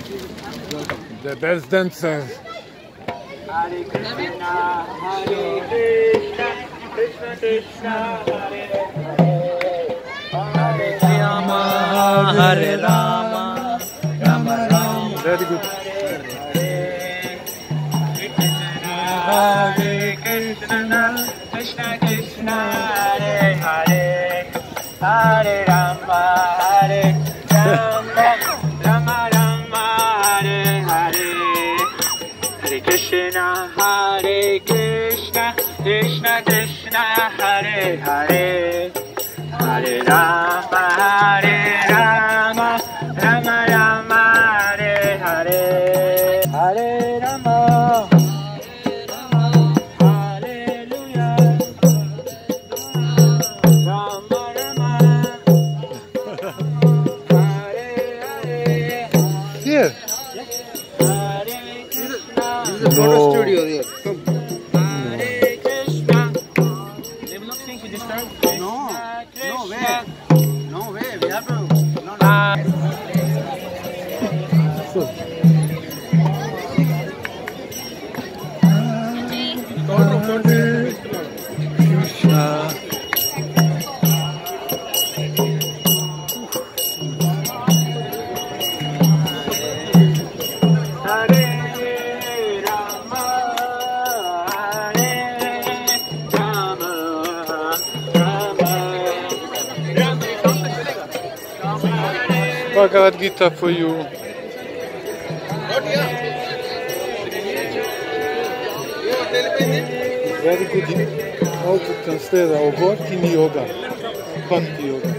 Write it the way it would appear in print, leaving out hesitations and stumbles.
The best dancer. Hare Krishna, Hare Krishna, Krishna Krishna, Hare Hare, Hare Rama, Hare Rama, Rama Rama. Very good. Hare Krishna, Krishna Krishna, Hare Hare, Hare Rama, Hare Rama, Rama Rama, Hare Hare, Hare Krishna, Hare Krishna, Krishna Krishna, Hare Hare, Hare Rama, Hare Rama, Rama Rama, Hare Hare, Hare Rama. Here. This is a photo studio there. Come. Hare Krishna. They will not think we disturb. No way. No way. We have to. No. Krishna. Hare Rama, Hare Rama, Rama Rama. Bhagavad Gita for you. Very good. How to translate our work in yoga. Bhakti yoga.